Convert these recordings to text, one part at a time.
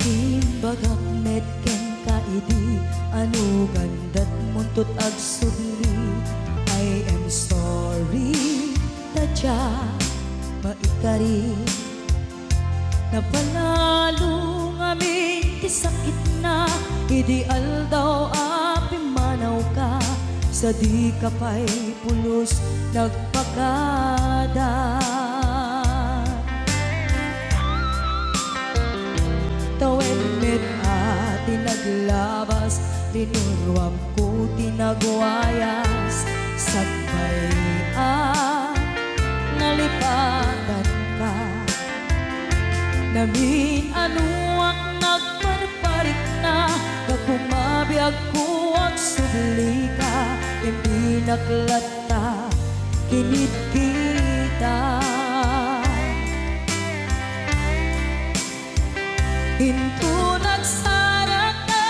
Timbagak metken ka idi anu gandat muntut ag subli. I am sorry tadya maikari napanalo ngamin ti sakit na ideal daw api manaw ka sa di kapay pulos nagpakada. Tawen met ati naglabas tinuruam ko tinagwayas sagbayan nalipatan ka namin anuak nagparparik na kakumabiyag ko ang subli ka hindi naklata kinit kita. Hinto nagsara ka,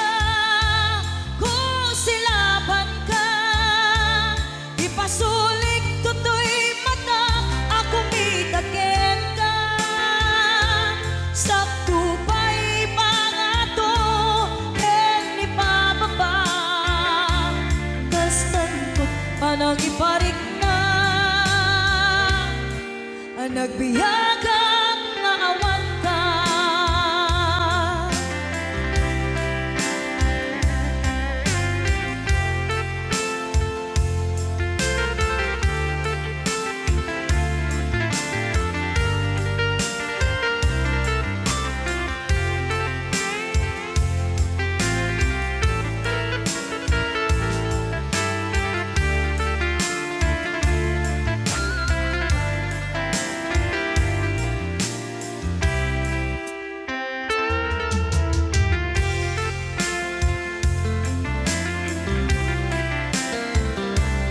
kusilaban ka, ipasulik tutoy mata, ako mitaken ka. Sakto pa'y pangato, en ipababa, kas tangkot panang iparik na, ang nagbiyagang nga awan ka.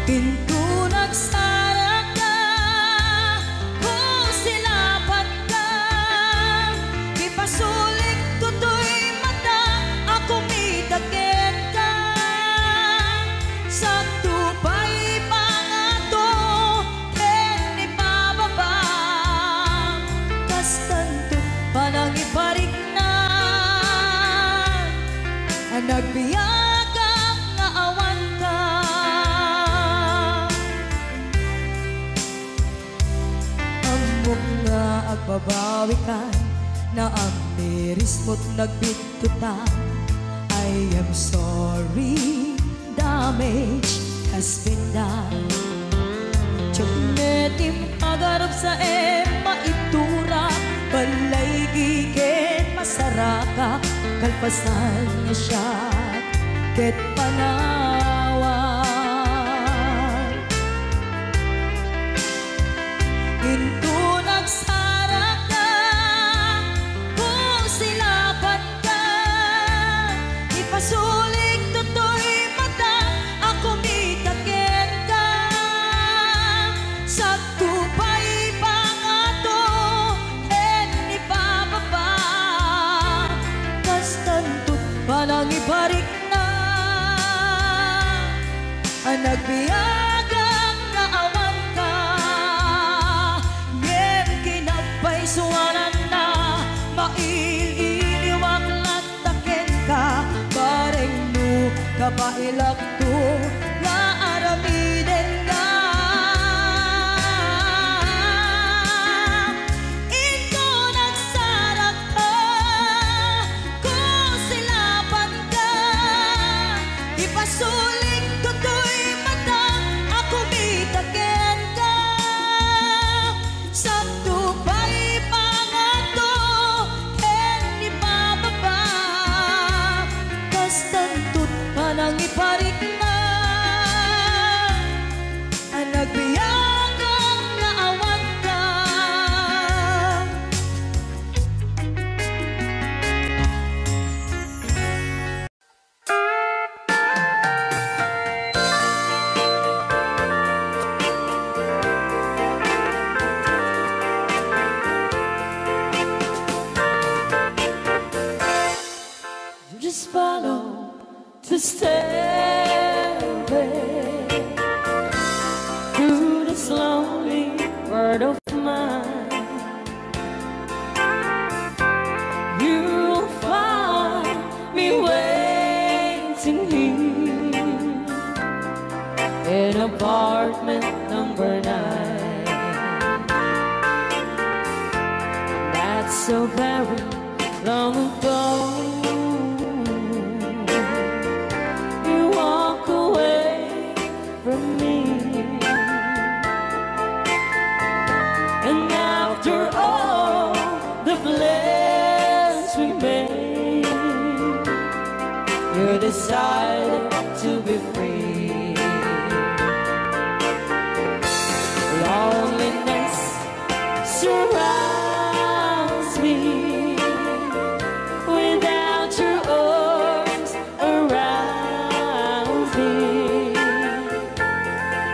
Pinto nagsara ka, kusilaban ka, ipasulik tutoy mata, ako mitaken ka. Sakto pa'y pangato, en ipababa, kas tanto panang iparik na, ang nagbiyagang nga awan ka. Nga agbabawi ka na ang miris mo't nagbitutan. I am sorry, damage has been done. Tiyagnetim agarap sa maitura, balay gigit masaraka, kalpasan niya siya, ket panawan. Hinto nagsara ka, kusilaban ka, ipasulik tutoy mata, ako mitaken ka. Sakto pa'y pangato, en ipababa, kas tanto't panang iparik na, ang nagbiyagang nga awan ka. Suwanan na maililiwag lataken ka, bareng no kapailak to nga aramiden ka. Ito nagsara ka, kusilaban ka, ipasulik tutoy mata, ako mitaken ka. Sakto pa'y pangato, en ipababa, kas tanto't panang iparik na, ang nagbiyagang nga awan ka. Just follow the stairway through this lonely world of mine. You'll find apartment number 9. That's so very long ago. You walk away from me, and after all the plans we made, you decided to be free. Loneliness surrounds me without your arms around me,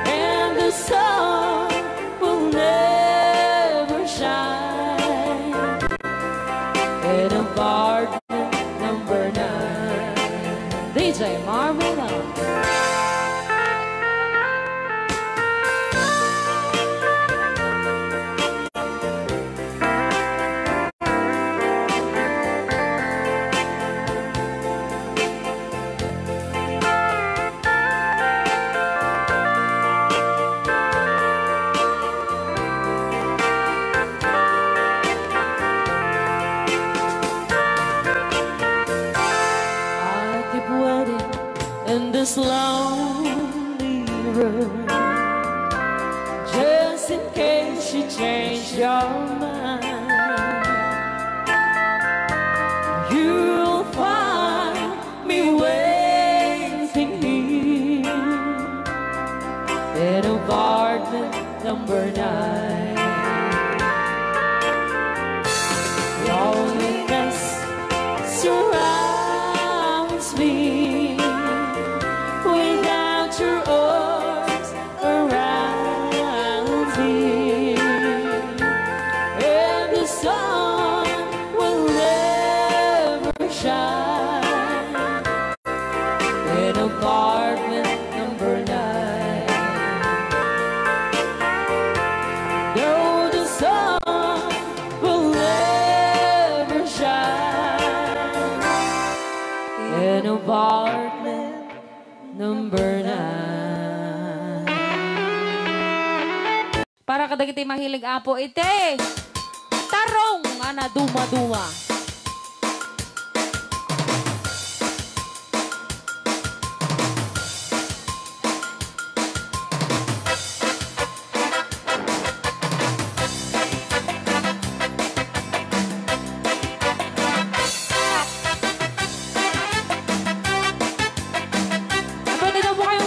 and the sun will never shine in apartment number 9. DJ Marvin Love. In this lonely room, just in case you change your mind, you'll find me waiting here in apartment number 9. Loneliness surrounds me without your arms around me, and the sun will never shine in apartment number 9. No, the sun will never shine in apartment number 9. Para kadagiti mahilig apo ite. Tarong ana duma-duma.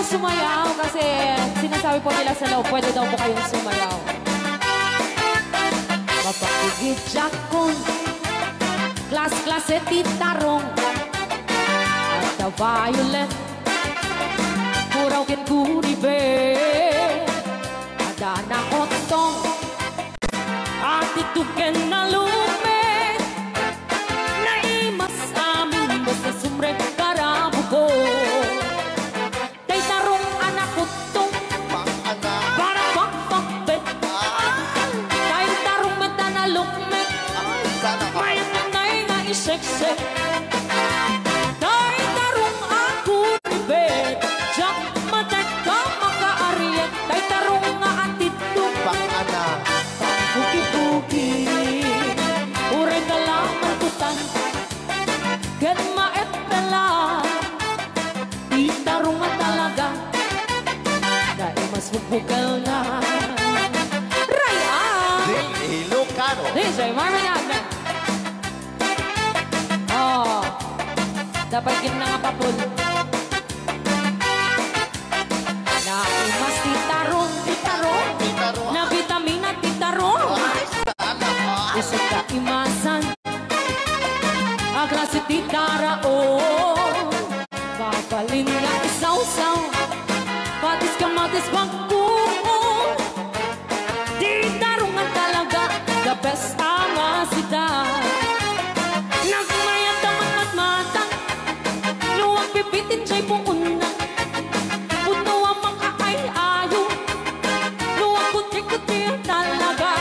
Sumayaw kasi sinasabi po nila sa loob, pwede daw po kayong sumayaw. Mapakigit jakon, klas-klase titarong, at the violet, kuraw kin kuribe, ada na otong, at ituken na lume, naimas amin basta sumrek karabo ko. Sexy, dahil tarong ako ribet, jak matek ka makaariet, dahil tarong nga atito, pang-ana, pang-buki-buki, uray ka lang martutan, gan maet pala, di tarong nga talaga, dahil mas bukbukal na, Ryan! Di Ilocano, DJ Marvin Agna. Oh, dapat kin nga papul. Na imas titarong, na vitamina titarong. Isa ka imasan, agrasi titara o. Papalin nga isaw-saw, patis kamatis pagbuo. Titarong nga talaga, the best ang asita. Nagmayat ang matmatang, luwag pipitin siya'y puuna. Puno ang makakay-ayo, luwag kuti-kuti talaga.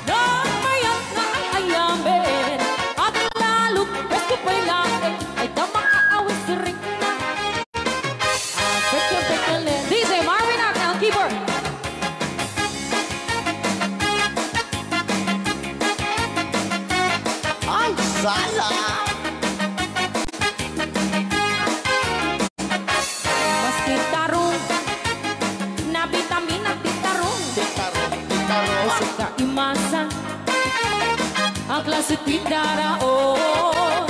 Nagmayat na ang ayamin, at lalo't besto pa'y laking, ay tamang kaawis rin na. After yung pekalit, DJ Marvin Agna, Ala! Maski tarong na vitamin at titarong Titarong, titarong. Kasi kaimasan ang klase tindaraon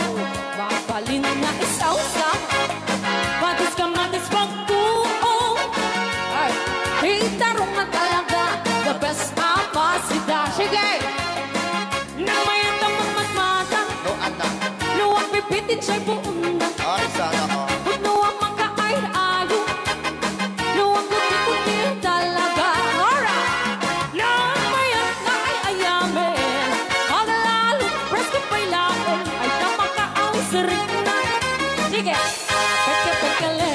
Mapalin na isaw-sa Patis ka matis pagbuong Ay, titarong na talaga The best apasida Sige! Nang mayatang magmatmatang No, anak. Luwag pipitin siya'y buong na Ay, sana ko. Puno ang makaay-ayo Luwag kuti-kuti talaga Alright! Nang mayat na ay ayamin Magalalo, presko pa'y laon Ay tamakaaw sa ringna Sige! Peke-pekele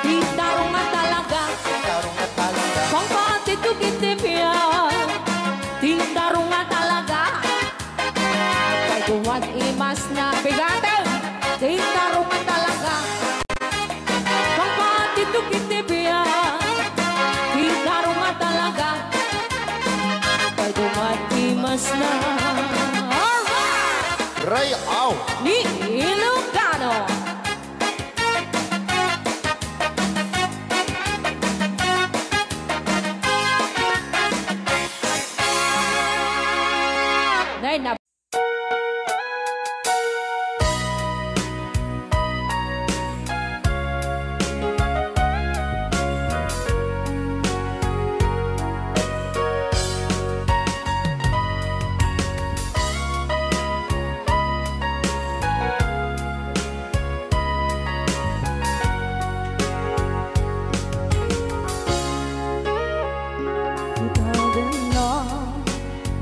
Titarong na talaga Titarong na talaga. Pangpatitugitipya Titarong na talaga Kay duwag imas na bigatin Titarong na talaga Pangpatitugitipya Titarong na talaga Kay duwag imas na Alright! Ray, aw! Ni Ilocano Nay na Itagan na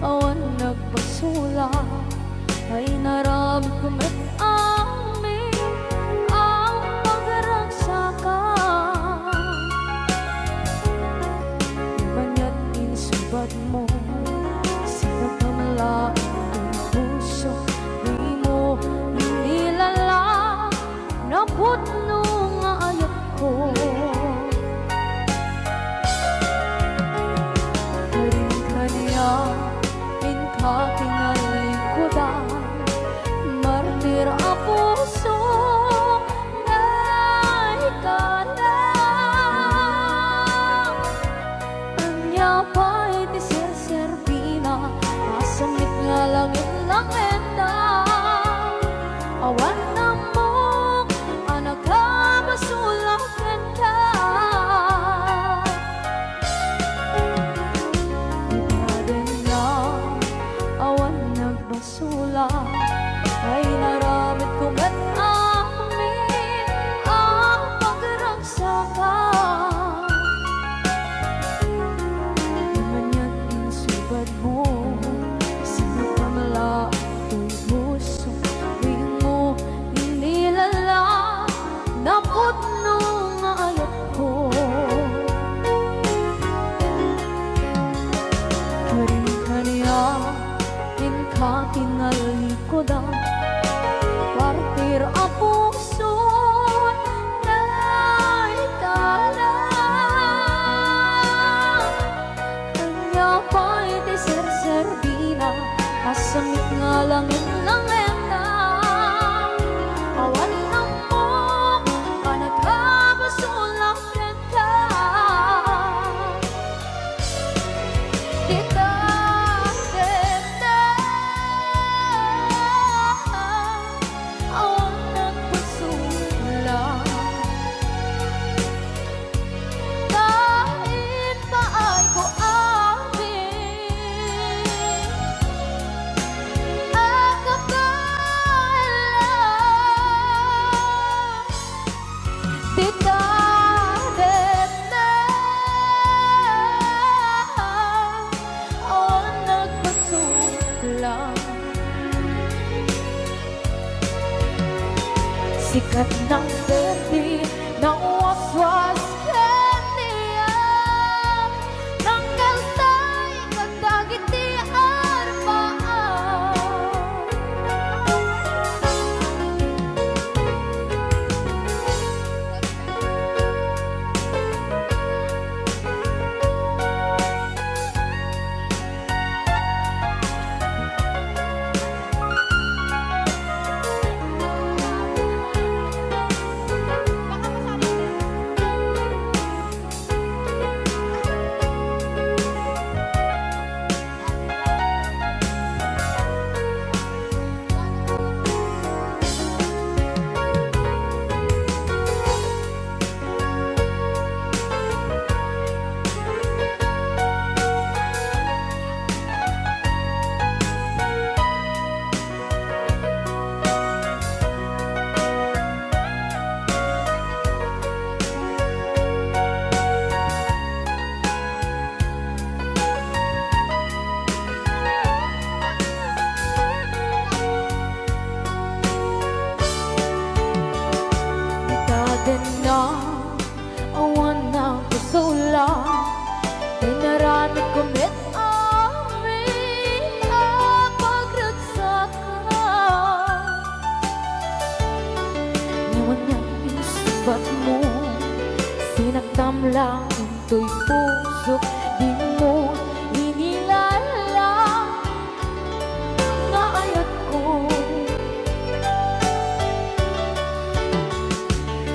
awan nagbasula ay naramit ko met amin ang pagragsakan Banya't insubad mo sinagkamalain ang puso di mo nilala na putno nga ayat ko Kanya inka kinalikudan martir a puso na ikalang Kanya pa'y tisir-serbina masamit nga langit lang endang awan na mo anak ka basulang kenta awan nagbasula ay naramit ko ba't amin ang pagragsakan Manya't insubad mo sinagkamala ang puso di mo inilala na putno nga ayat ko Kanya inka kinalikodan partir a puso na ikalang Kanya pa'y tisir-serbina masamit nga langit lang endang awan na mo panagkabasulang kanta Sikat ng berde na waswas kaniya Nang kaltay kagdagit di arbaan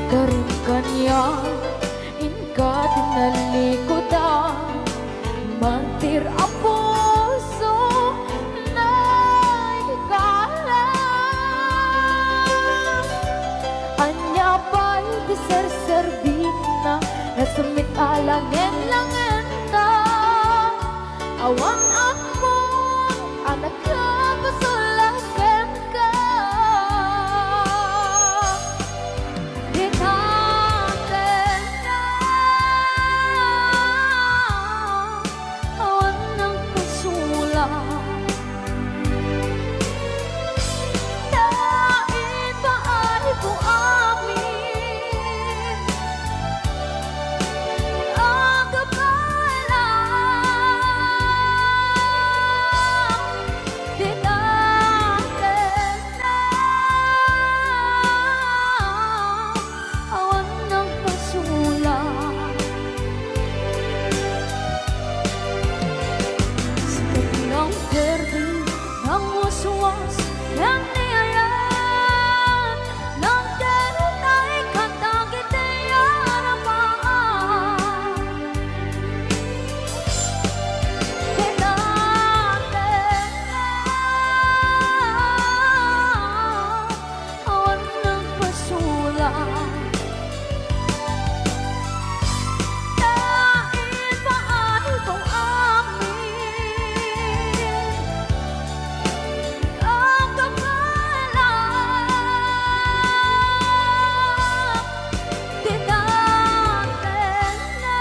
Karin kanya inka tinalikodan mantir ang puso na ikalang anya ba'y di serservin na nasumit alangin langin na awan ako anak ka pasulakan ka ditaten na awan ng kasulang dahil pa ay po amin ang kapalang dinaten na awan ng kasulang sa kanyang berde ng waswas ng niyayan ng darat ay katagit ay harapan dinaten na awan ng kasulang dahil pa ay kung amin ang kapalang dinaten na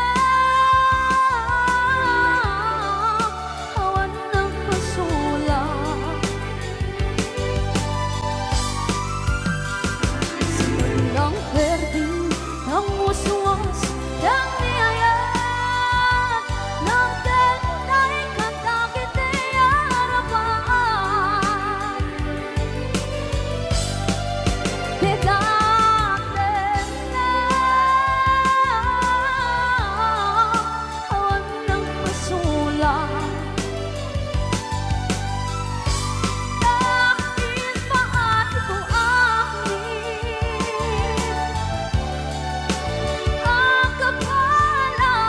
awan ng kasulang ng berde ng waswas ng niyayan ng darat ay katagit ay harapan dinaten na awan ng kasulang dahil pa ay kung amin ang kapalang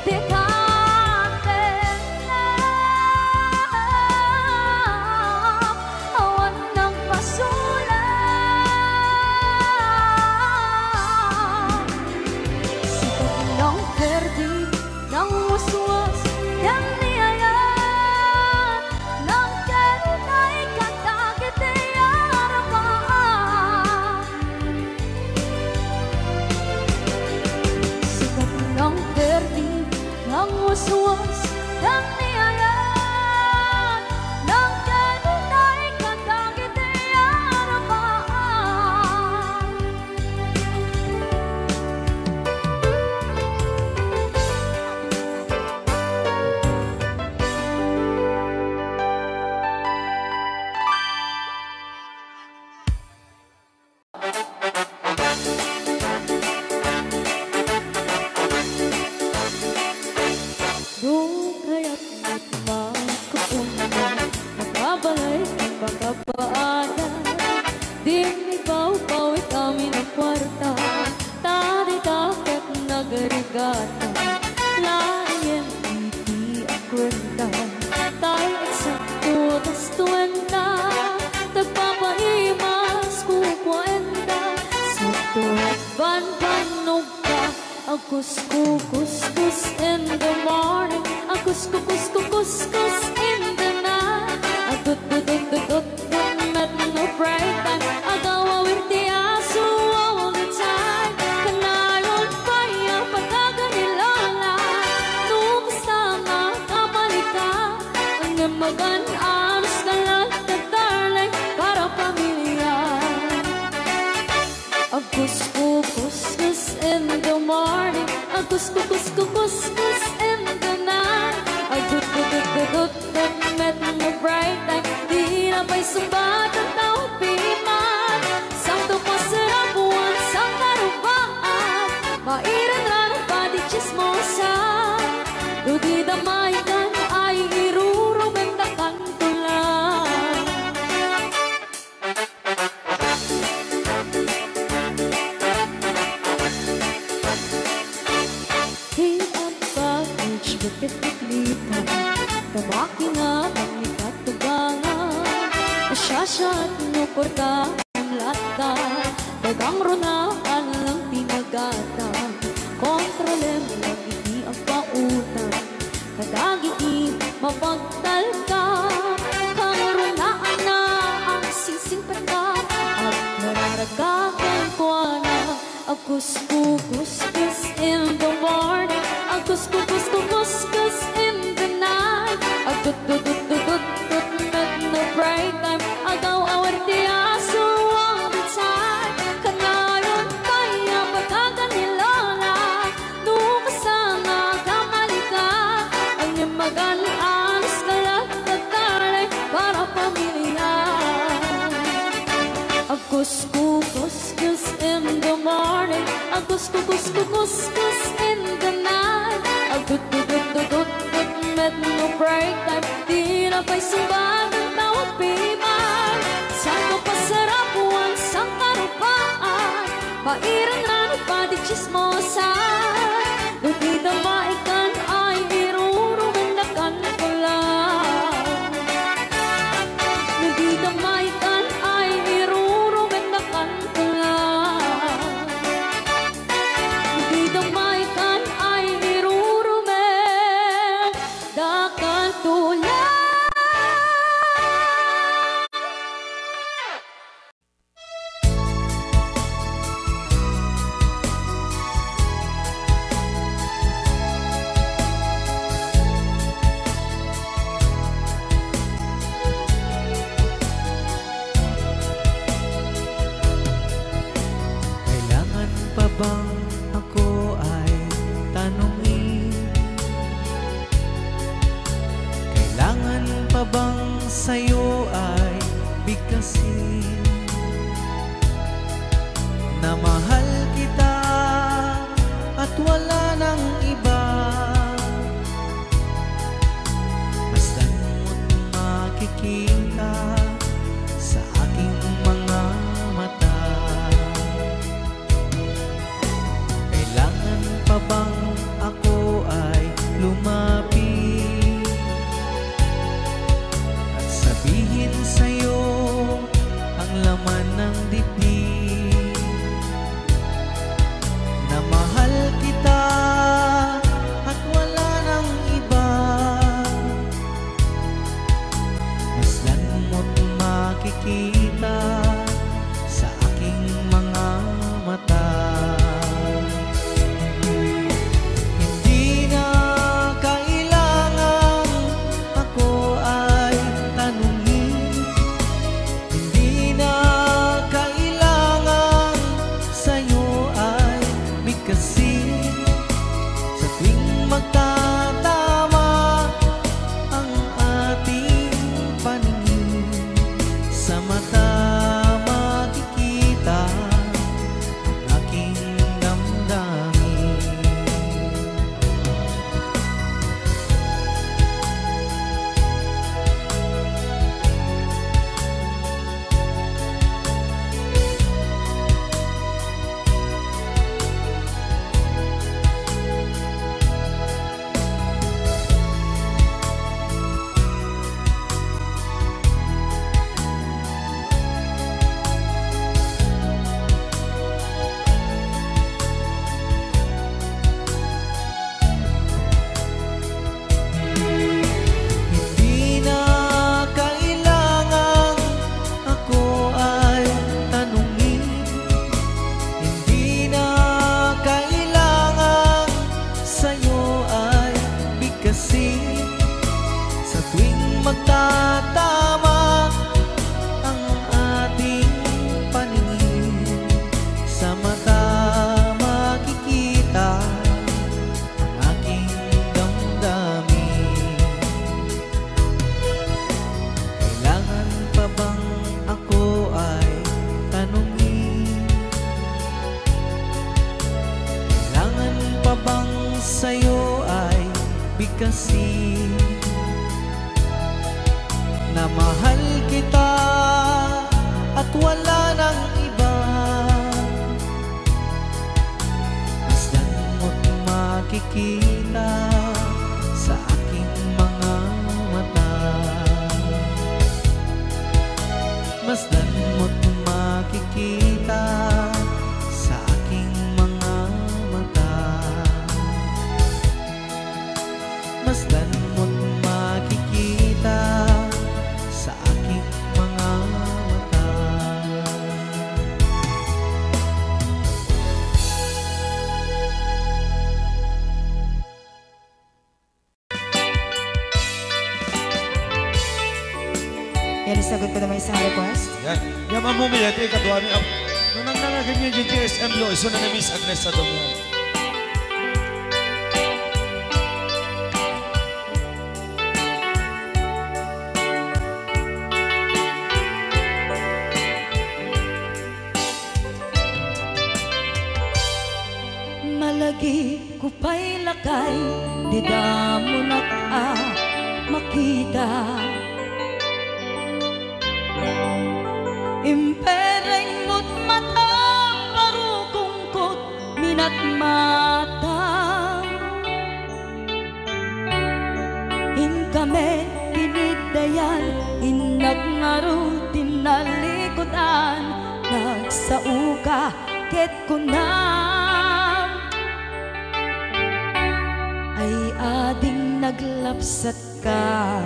dinaten na awan ng kasulang sikat ng berde ng waswas ng niyayan ng darat ay katagit ay harapan sikat ng berde ng waswas ng niyayan ng darat ay katagit ay harapan do kaya't magkapunta makabalay ang pagkapaanan di ikaw kami ng kwarta tadi takot nagarigata layan iti ang kwenta tayo eksakto tas tuwenta tagpapaimas kukwenta sakto ban-banog ka Akus-kukus in the morning, akus-kukus in the night. Agud-gud-gud-gud met no bright time. Agawawirti aso all the time. Kanayon paya pagkaganilala. Nung sama kapalika, ang namagan anos na lang na darling para pamilya. Akus-kukus in the morning, akus-kukus in the night. Agud-gud-gud met no bright time. Di na pa'y sumbat ang taong piman. Sakto pa sa rabuan, sa karubaan. Mairan lang ang pati chismosa. Ludi damay kan ay irurong bentakan tulang. nga magnikatugangan Asyasya at nuporta ang lata Dagang runaan lang tinagata Kontrole mo lang iti ang pautan Kadagiti mapagtal ka Kang runaan na ang singsing pata At nararagagan ko na Agus-gus-gus in the morning Agus-gus-gus-gus in the night Agut-dut-dut-dut-dut at no break time Agaw-awar di aso ang bitay Kanayon kaya pagkaganilola Nukasama kamalika Ang nimagalaan Skalat at taray para pamilya Agus-gus-gus in the morning Agus-gus-gus-gus in the night Agut-dut-dut-dut-dut at no break time Di na pa'y sumbag ang tawag piman Saan ko pasarap buwan sang karupaan Pairan ranot pa di chismosan Duti na maikan ay irurumendakan ko lang Duti na maikan ay irurumendakan ko lang Duti na maikan ay irurumendakan ko lang Kailangan pa bang ako ay tanungin? Kailangan pa bang sa'yo ay bigkasin? Na mahal kita at wala nang iba Masdan mo't makikita sa aking mga mata Kailangan pa bang ako ay lumapit At sabihin sa'yo ang laman ng dibdib Na mahal kita at wala nang iba Masdan mo't makikita sa aking mga mata Hindi na kailangan ako ay tanungin Hindi na kailangan sa'yo ay bigkasin Sa tuwing magtatama ang ating paningin Sa mata makikita ang aking damdamin Hindi na kailangan ako ay tanungin Hindi na kailangan sa'yo ay bigkasin Sa tuwing magtatama ang ating paningin Sa mata makikita ang aking damdamin Kailangan pa bang ako ay tanungin? Kailangan pa bang sa'yo ay bigkasin? Na mahal kita at wala nang iba Masdan mo't makikita sa aking mga mata Yan, isagot ko naman isang request. Yan. Yaman mo mi, ito yung katuwa mi. Nung nangangagan yung GTSM lo, iso na Miss Agnes sa doon. Malagi ko pa'y lakay, di da mo makita. Impereng mo't mata, parukungkot, minat mata. In kami tinigdayan, inagnaro tinalikodan, nagsauka ket kunam. Ay ading naglapsat ka.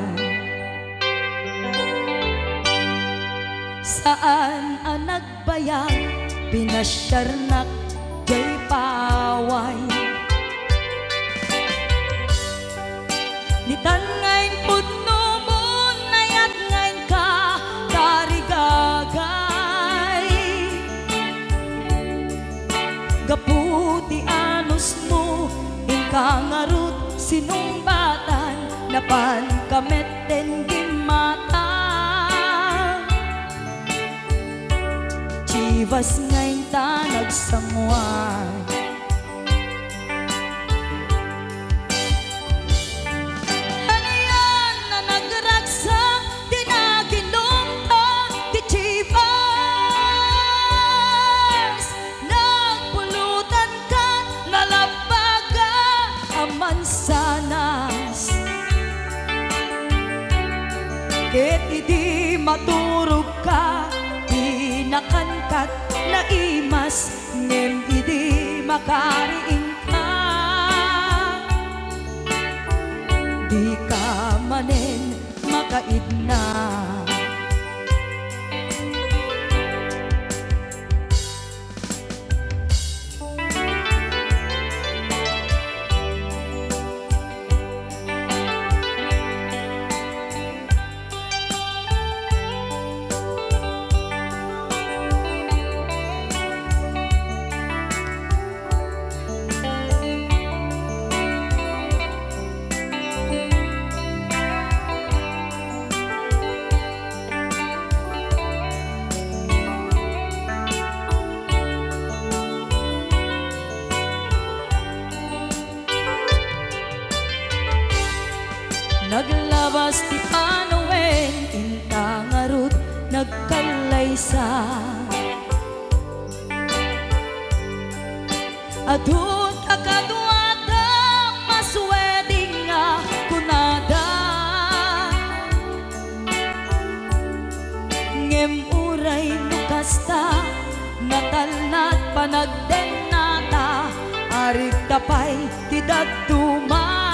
Saan ang nagbayag, pinasyarnak jay paway. Nitan ngayon pudno mo, nayat ngayon ka, tarigagay. Gaputi anos mo, inkangarut sinumbatan, napan kameten gimata. Chivas ngayon ta nagsangwan. Ano yan na nagragsak, di naginom ta, di Chivas. Nagpulutan ka, nalabaga, aman sanas. Ket idi maturog ka, nakankat na imas, ngem idi makariing ka. Di ka manen makaidna. Naglabas ti panawen, intangarut nagkalaysa. Adun akaduada, masweding nga kunada. Ngem uray nukasta, natalnat panagdenata, arig tapay ti dagduma.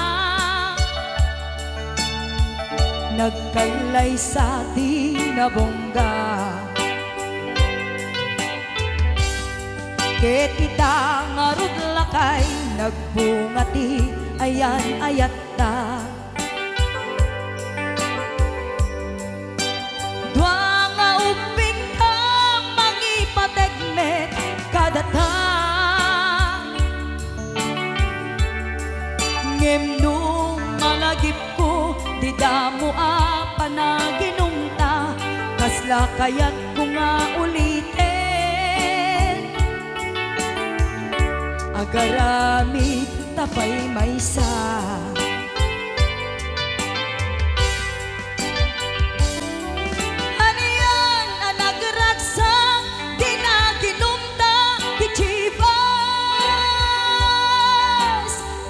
Nagkailay sa tinabongga. Ket ita ngarud lakay, nagbungati ayan ayatta. Dua nga uping ka, mangipategmet kadata. Ngem nung malagip ko, di damo panaginumta, kasla kaya't ko nga ulitin. Agaramid tapay maysa. Ano yan ang nagragsak, di naginumta, di Chivas.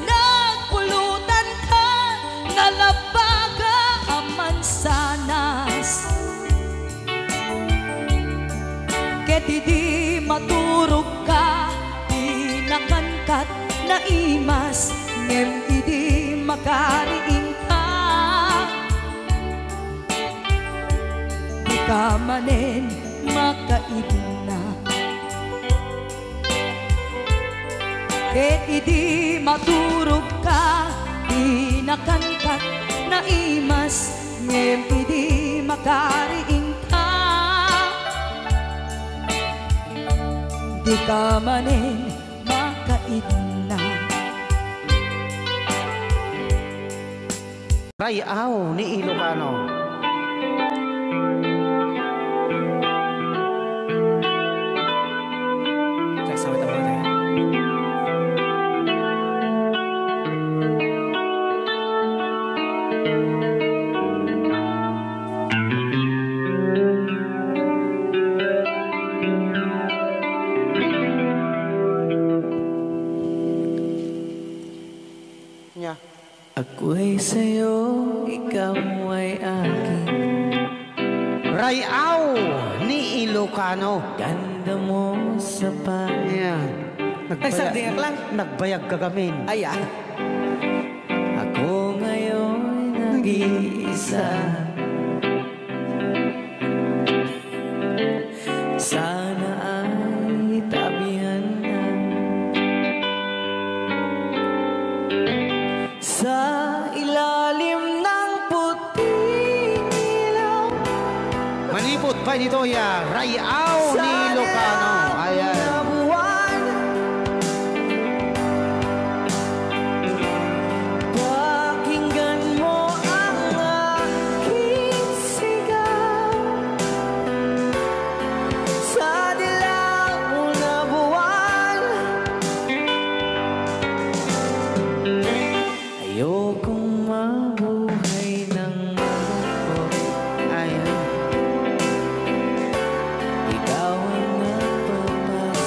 Nagpulutan ka, nalabaga, aman sanas. Ket idi maturog ka, di nakangkat na imas, ngem idi makariing ka. Di ka manen makaidna. Ket idi maturog ka, di nakangkat na imas, ngem idi makariing di ka manin makaidna. Rayaw ni Ilocano. Ako'y sa'yo, ikaw ay akin. Rayaw ni Ilocano. Ganda mo sa panya. Nagbayag lang. Nagbayag kagamin. Ay, ako ngayon nag-iisa. Sana ay tabihan na sa ilalim ng puting ilaw. Manipot pa dito ya. Rayaw ni Ilocano. Ayan. Pakinggan mo ang aking sigaw sa dilaw na buwan. Ayokong mabuhay ng malungkot. Ayan. Ikaw ang nagpapasaya.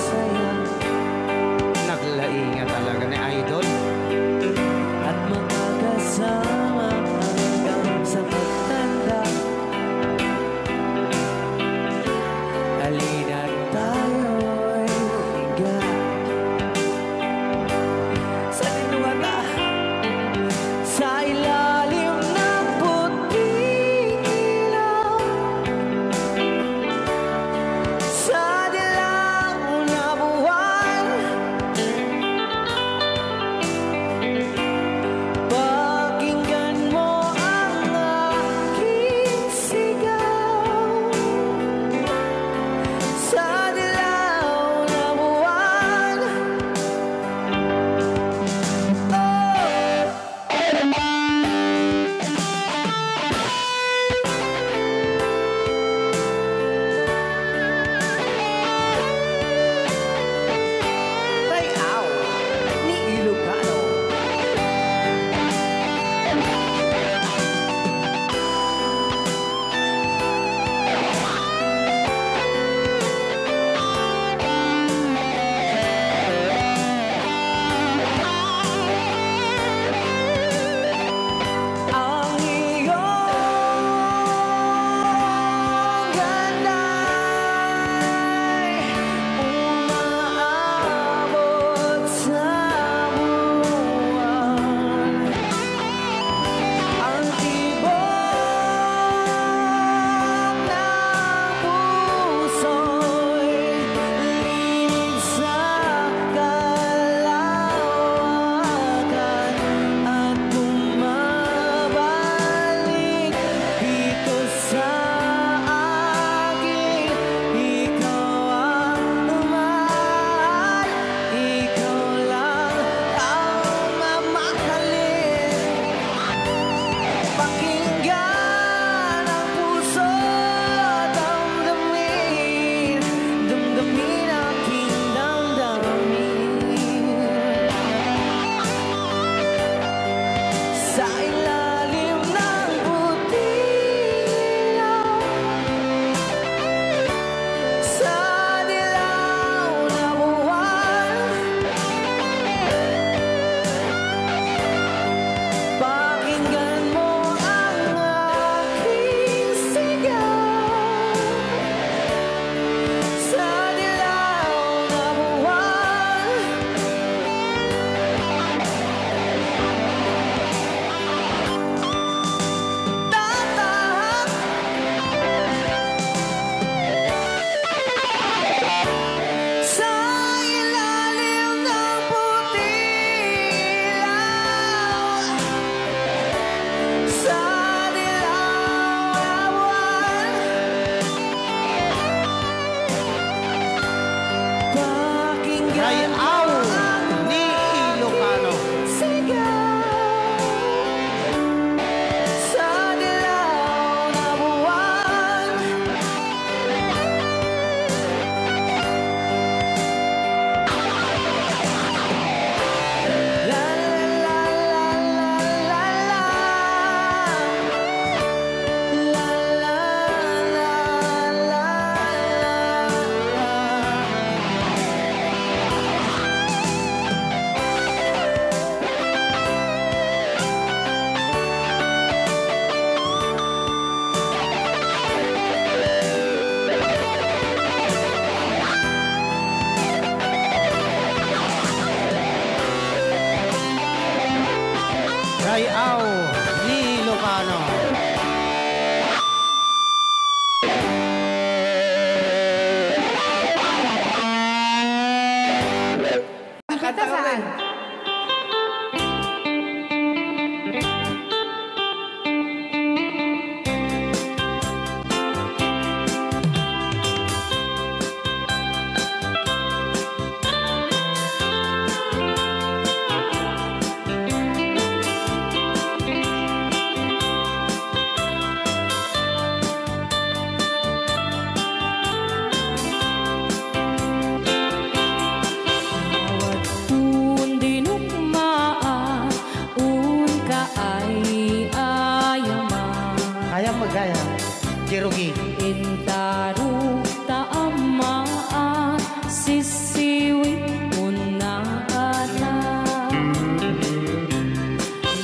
Jerugi. Intaru taamaan sisiwit mo na ana.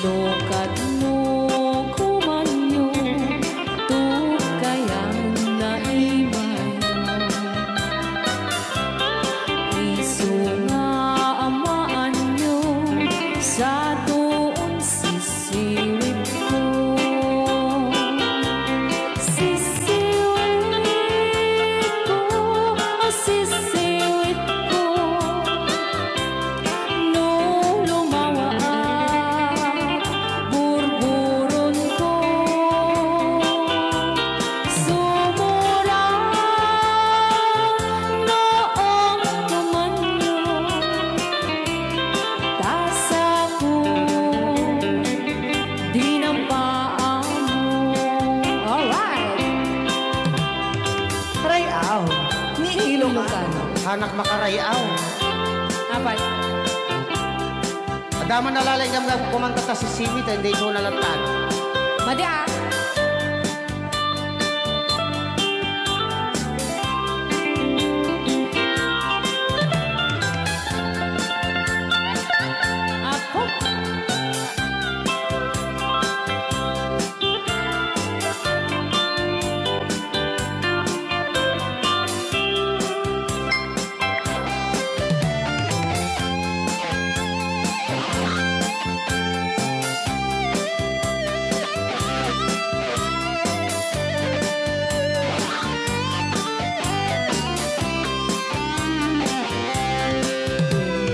Lokat mo kumanyo tukayan na imay. Isu nga amaan nyo sa doon sisiwit ko. Sisiwit ko, no lumawa burburon ko, sumura noong tumanyo, tasa ko, di ng paa mo. Alright! Rayaw ni Ilocano. Hanak makarayaw. Apat. Adaman nalalay nga mga kumanta ta si Simit, hindi ko nalatan. Madi ah. Apo.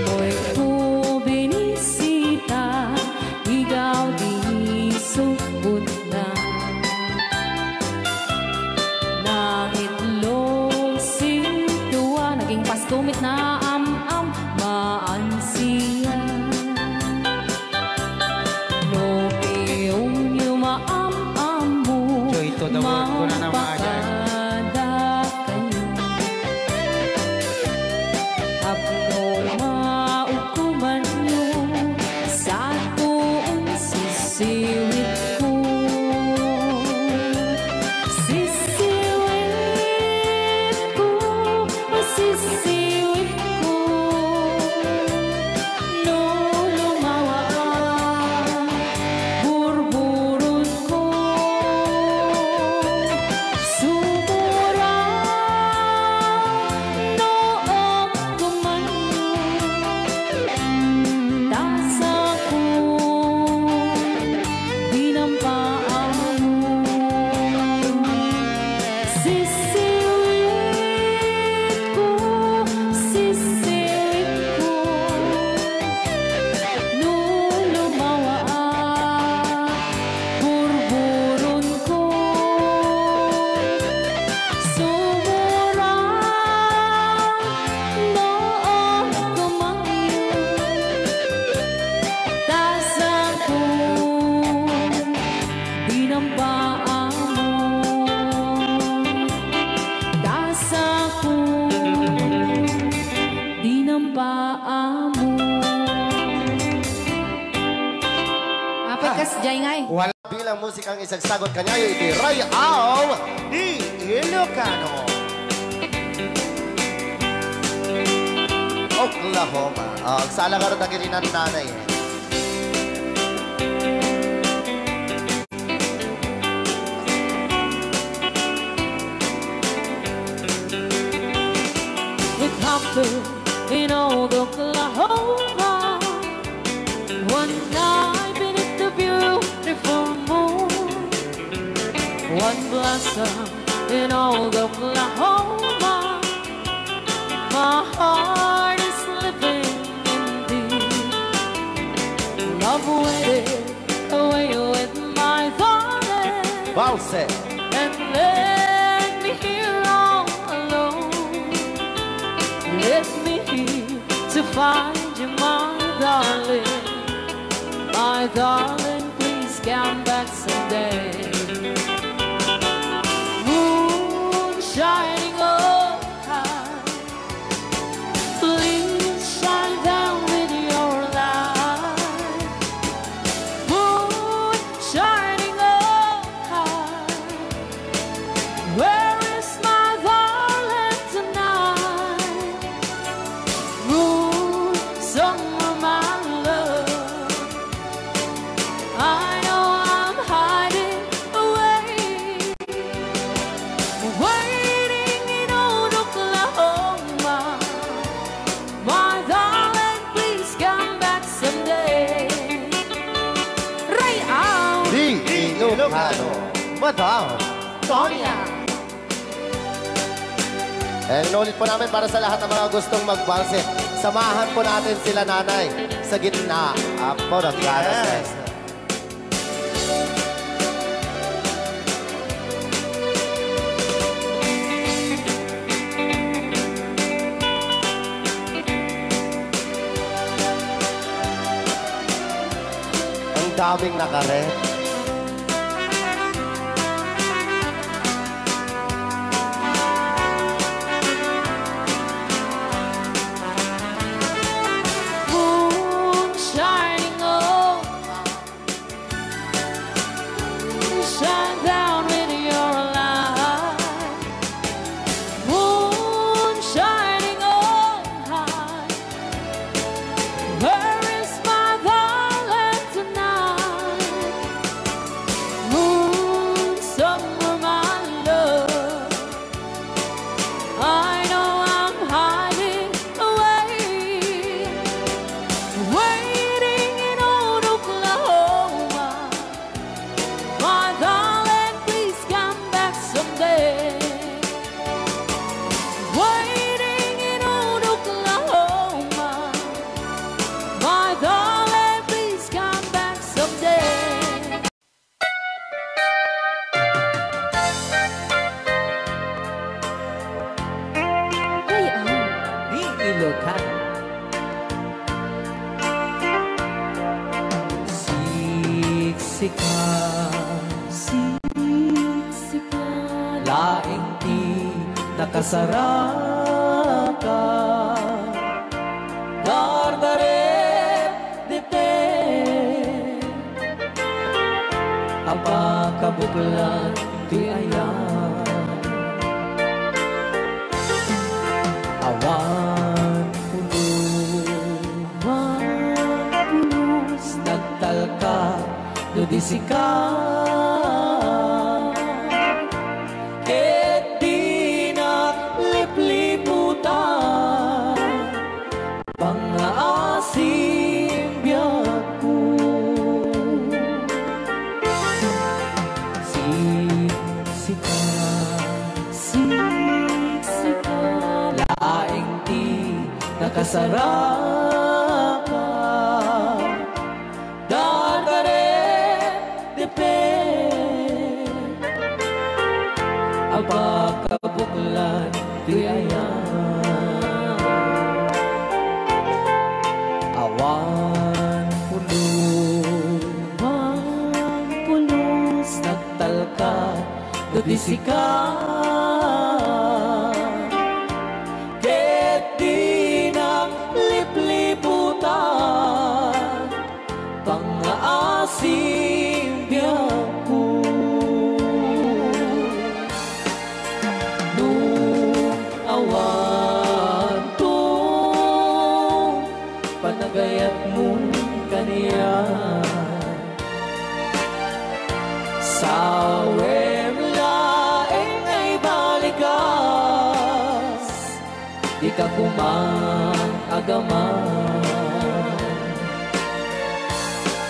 Mo'y bubinisita, ikaw di subot na. Naitlog sintuwa, naging pastumit na am-am, maansiya. No piyong yumaam-am mo, Joy to the world ko na naman agad. mapakada kayo. Abno maukuman nyo sa tuong sisiwit ko. Sisiwit ko, sisiwit ko, no lumawa burburon ko, sumura noong tumanyo, tasa ko, di ng paa mo. Sisiwit ko, no lumawa burburon ko, sumura noong tumanyo, tasa ko, di ng paa mo. Tasa ko, di ng paa mo. Apat kas jay ngay. Wala bilang musikang isagsagot kanyayo iti Rayaw ni Ilocano. Oklahoma. Agsala ka rin na kininan nanay. It happened in old Oklahoma. One night beneath the beautiful moon. One blossom in old Oklahoma. My heart is living in deep. Love waited away with my darling. Bause. And let me here all alone. Let me here to find you, my darling. My darling, please come back someday. Moon shining oh high, please shine down with your light. Moon shining oh high, Ilocano, Madam Tonya. And inulit po namin para sa lahat ng mga gustong magbanse. Samahan po natin sila nanay sa gitna. Apo, nagkaras. Ang daming nakaret. Ilocano. Siksika, siksika, laing di nakasaraka, dardaret dite, apakabuklan di ayan, awan. Nudisika ket di naglipliputan pangaasim biyaku siksika siksika laing di nakasaraka abakabuklan di ayan awan pulos nagtalka dudisika ket di naglipliputan pangaasim biyaku panagayat mo kaniya sa laing ay balikas di ka kumang-agaman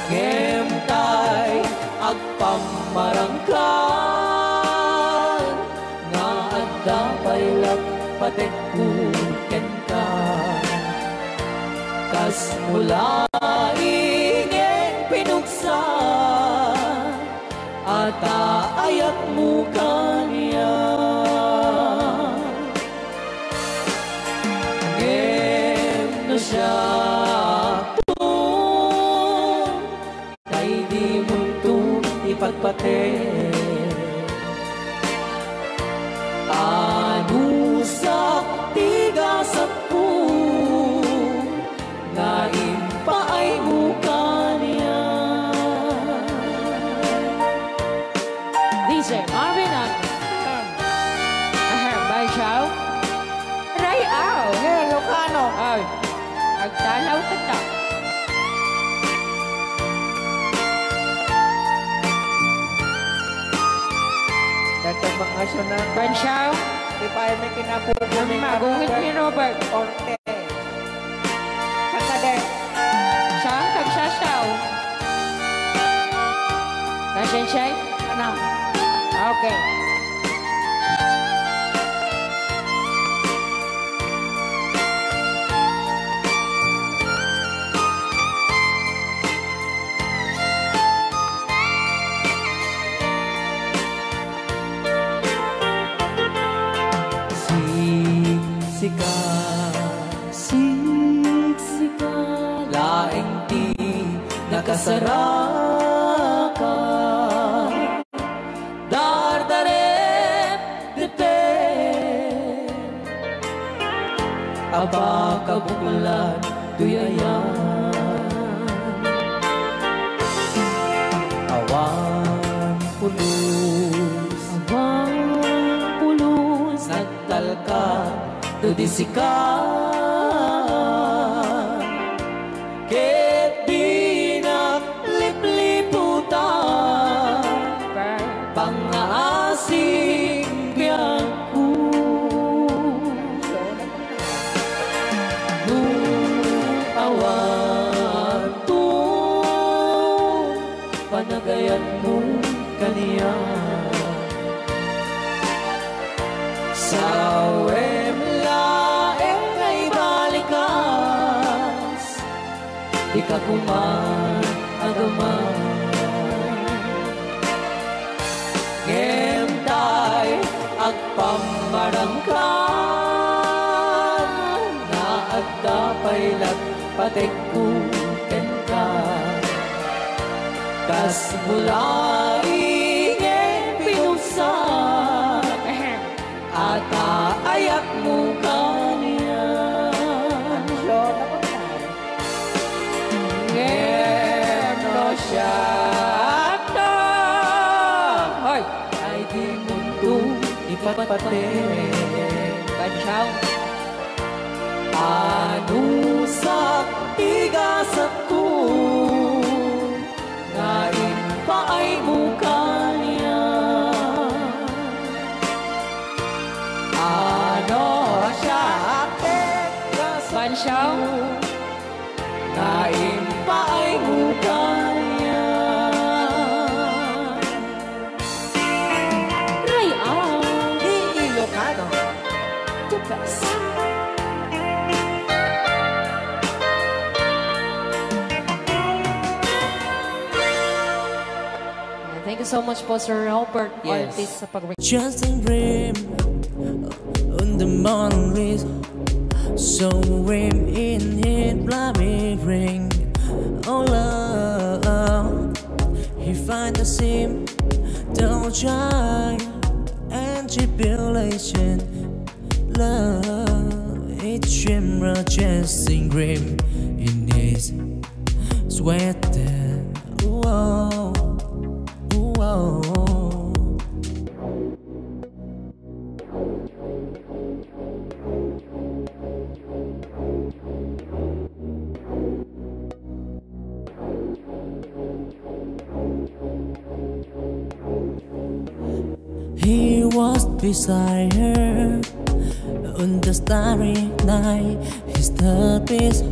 ngemtay agpamarangkan nga adda paylak patek kuken ka kas mula ingin pinuksa at ayat mo kaniya ngem na siya kay di mo itong ipagpate ano sa tigasan po na impaay mo kaniya. DJ Marvin at Bay Chow Ray Au Ilocano. ay agtalaw ka ta Datang mga sunan. Ben Chow Di pa ay may kinapupunin ka. magungit ni Robert Orte. Kakade. siya tagsasaw Nasyan siya na. Okay. Siksika, Laing di nakasaraka. Dardarep dete. Aba kabukulan tuyayan. Awan pulus. Nagtalka tudisikan. Ket binaglipliputan. Pangaasing biyangku. Awan tu panagayan mo kaniya. Sa laeng ay balikas, di ka kuman agaman. Ngemtay agpamarangkan, na agdapay patekkuken ka. Kas mulai ngem pinusan, at ayak mo kaniya. Ngem no siya ta, hoy, ay di mundo ipatpate. Bansyaw. Anusak tigasat ko, ngayon pa ay mukha niya. Ano siya Bansyaw, ngayon pa ay mukha niya. Rayaw, Di Ilocano. tukas. Thank you so much po, Sir Robert Yes. Ortiz, sa pag-record. Just a dream on the morning, so dream in it, bloody ring. Oh love, he find the seam, don't try and tribulation. Love, it's shimmer, chasing dream in his sweater. Whoa. Whoa. He was beside her on the starry night. His third piece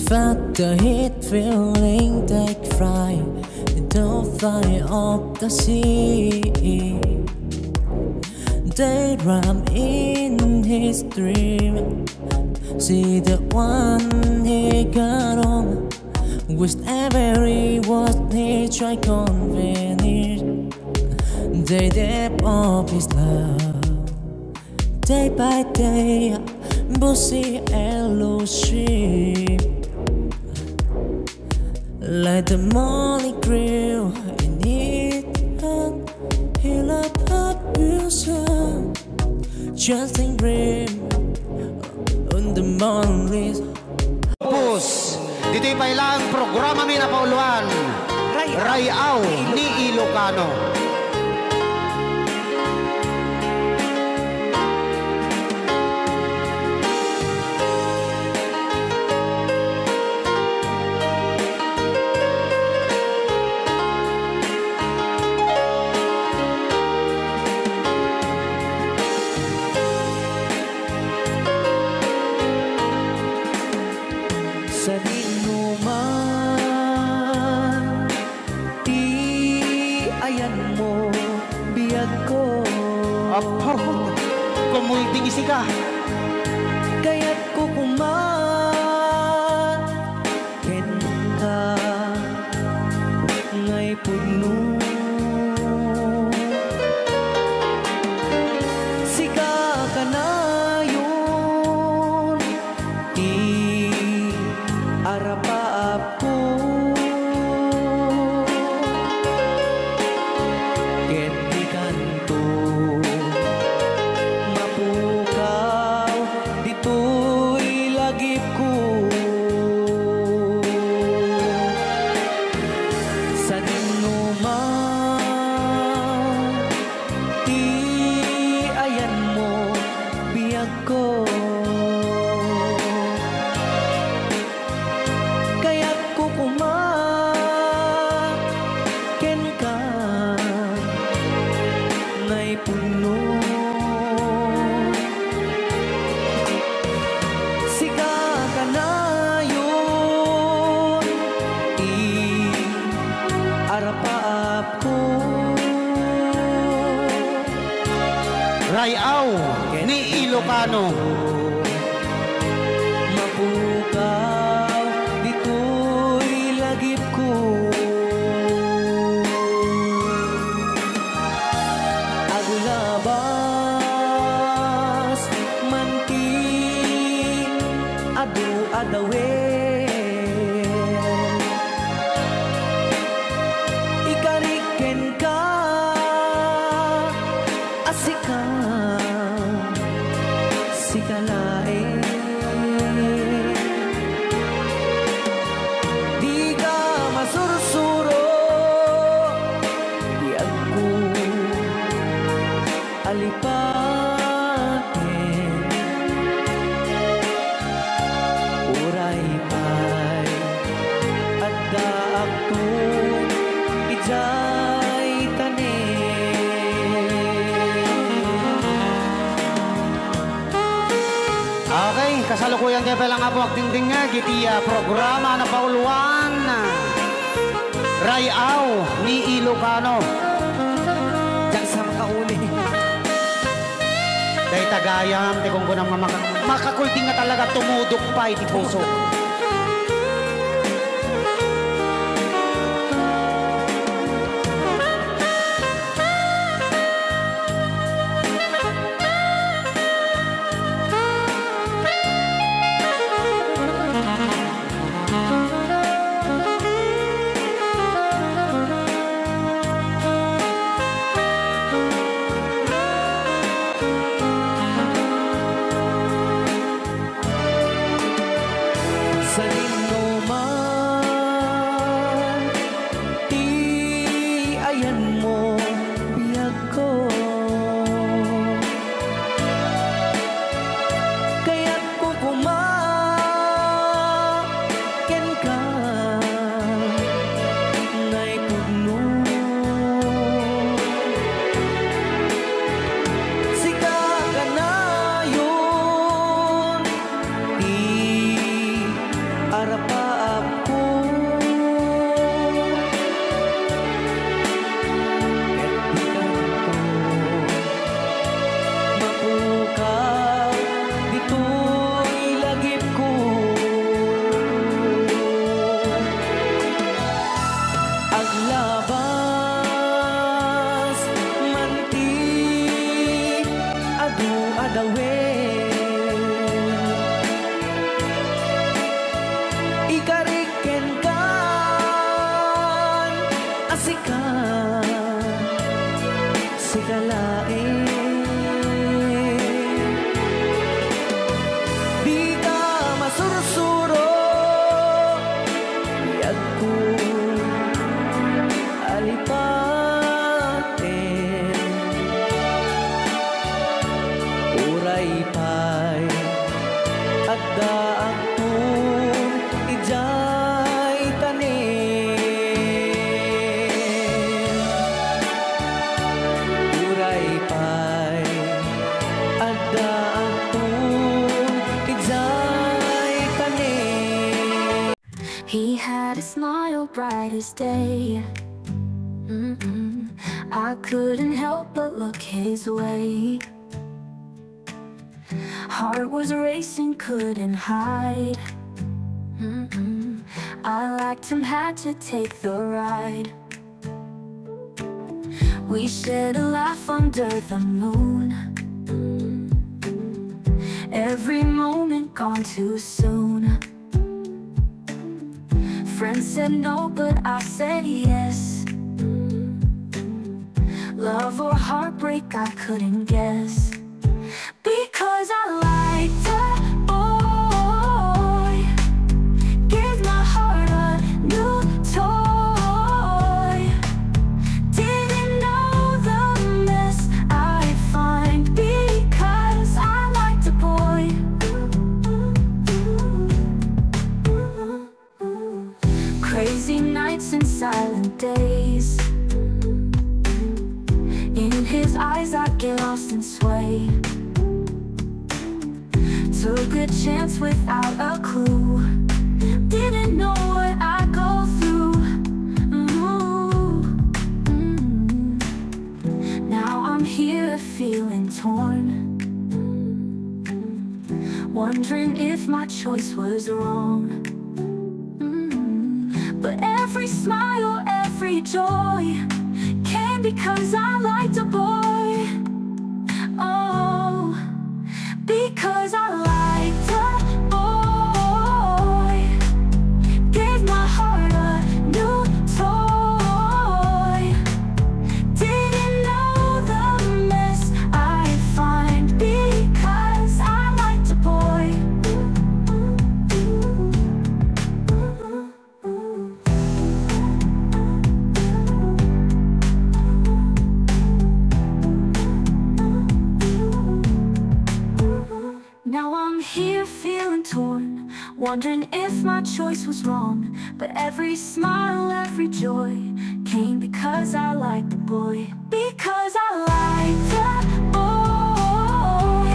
felt the heat, feeling take fright. The fire of the sea, they ram in his dream. See the one he got on, with every word he tried convenience. They dip of his love, day by day, bussy elusive. Like the morning grill in it, and he'll abuse her. Just a dream on the morning. Pus, dito'y pailang programa mi na pauluan. Rayaw ni Ilocano. Sa inuman, di ayan Kumulting isi ka. Kaya't kukumakin ka ngay puno. Sika ka na yun, arap-aap ko. Ket di kanto mapukaw, dito'y lagip ko. Sa dinuman, ti ayan mo biyag ko. Kaya't kukumaken ka ngay puno. Sika ka na yun, arap-aap ko. Rayaw ni Ilocano. Mapukaw, dito'y lagip ko. Aglabas, manti, adu-adawen. Ikariken ka, asika, sikalain. Di ka masursuro, di ako alipatin. Uray pa'y adda ako, ijay tanin. Okay, kasalukuyan kayo lang nga po agdingding nga gitiya programa na pauluan. Rayaw ni Ilocano. Diyan sa makauli. Day tagayam, di kung kunang makakulting nga talaga tumudok pa iti puso. Sa dinuman, ti ayan mo biyag ko. Kaya't kukumaken ka ngay puno. Sika ka na yun, arap-aap ko. Ket di kanto mapukaw, dito'y lagip ko. Aglabas, manti, adu-adawen. Ikariken kan, asika, sikalain. Di ka masursuro, biyag ko alipatin. Uray pa'y adda akong ijay tanin. Uray pa'y adda akong ijay tanin. He had a smile bright as day. I couldn't help but look his way. Heart was racing, couldn't hide. I liked him, had to take the ride. We shared a laugh under the moon. Every moment gone too soon. Friends said no, but I said yes. Love or heartbreak, I couldn't guess. Because I liked a boy, gave my heart a new toy. Didn't know the mess I'd find because I liked a boy. Crazy nights and silent days. In his eyes I get lost and sway. Took a chance without a clue. Didn't know what I'd go through. Now I'm here feeling torn, wondering if my choice was wrong. But every smile, every joy came because I liked a boy. Oh, because I liked a boy, gave my heart a new toy. Didn't know the mess I'd find because I liked a boy. Now I'm here feeling torn, wondering if my choice was wrong. But every smile, every joy came because I liked the boy. Because I liked the boy,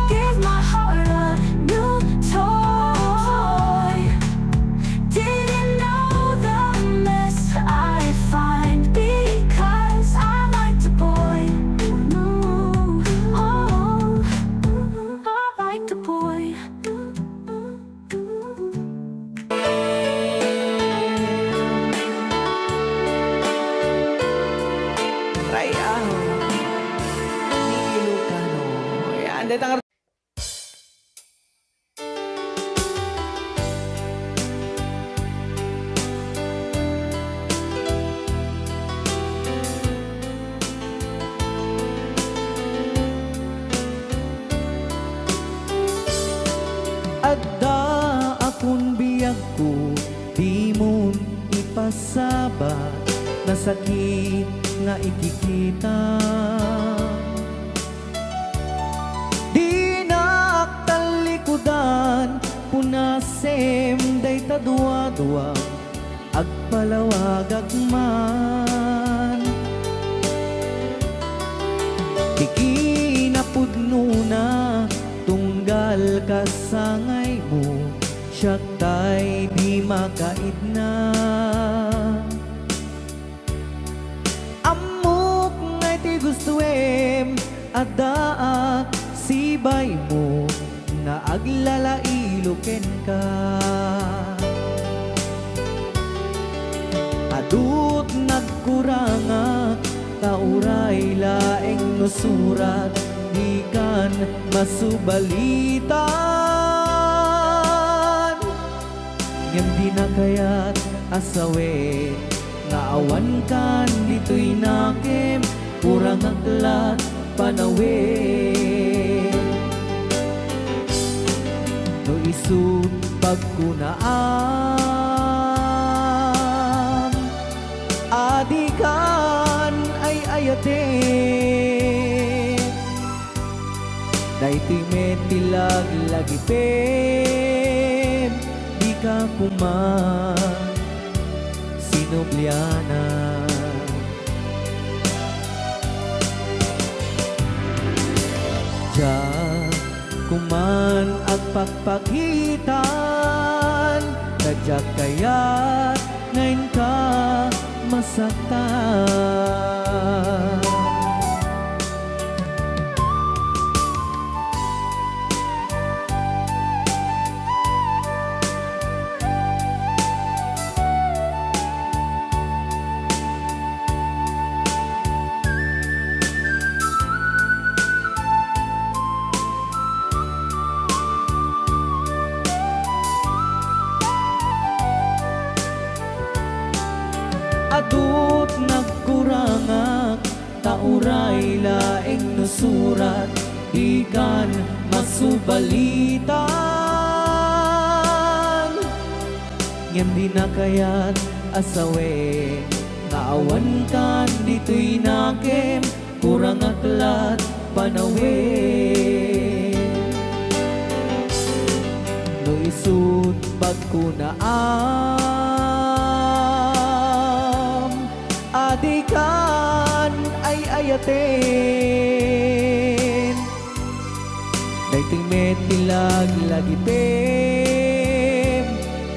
gave my heart a new toy. Didn't know the mess I'd find because I liked the boy. Like the boy. Rayano ni Ilocano. Yan, datang Adda akong biyag ko, di mo ipasabat na sakit nga ikikita. Di naktalikudan, punasem day tadwa-dwa, agpalawag agman. Di kinapudno na, tunggal kasangay mo, siya tay di makaid na. Amok ngay ti gustuem, adaak sibay mo, na aglalailuken ka. Adut nagkuranga, tauray laeng nusurat, di kan masubalitan. Ngem di na kaya't asawe, nga awan kan dito'y nakem, kurang aklat panawe. No isut pagkunaan, adikan ay ayate. Daito'y metilag lagi pem, di ka kuman sinubliana. Diyan kuman ang pagpakitan, nadyak kaya't ngayon ka masaktan. laing nusurat ikan masubalitan ngem di na kayat asawe naawan kan dito'y nakem kurang aklat panawe no isut pagkunaam adikan ay ayaten daytoy metilag lagitem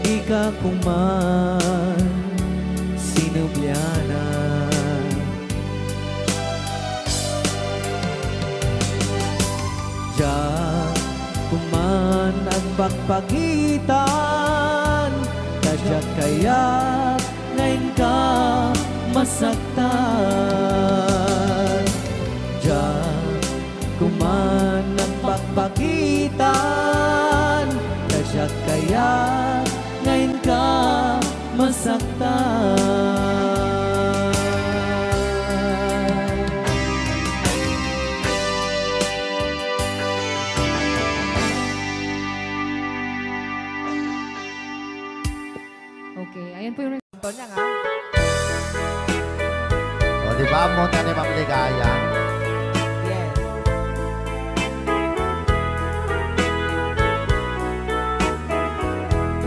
di ka kuman sinubyana diyan kuman ang pagpagitan kadyak kaya ngayon ka masaktan diyan kuman ang pagpagitan kadyak kaya ngayon ka masaktan. Okay, ayan po yung ringtone niya nga. O, di ba mo na ni Ma'am Ligaya? Yes.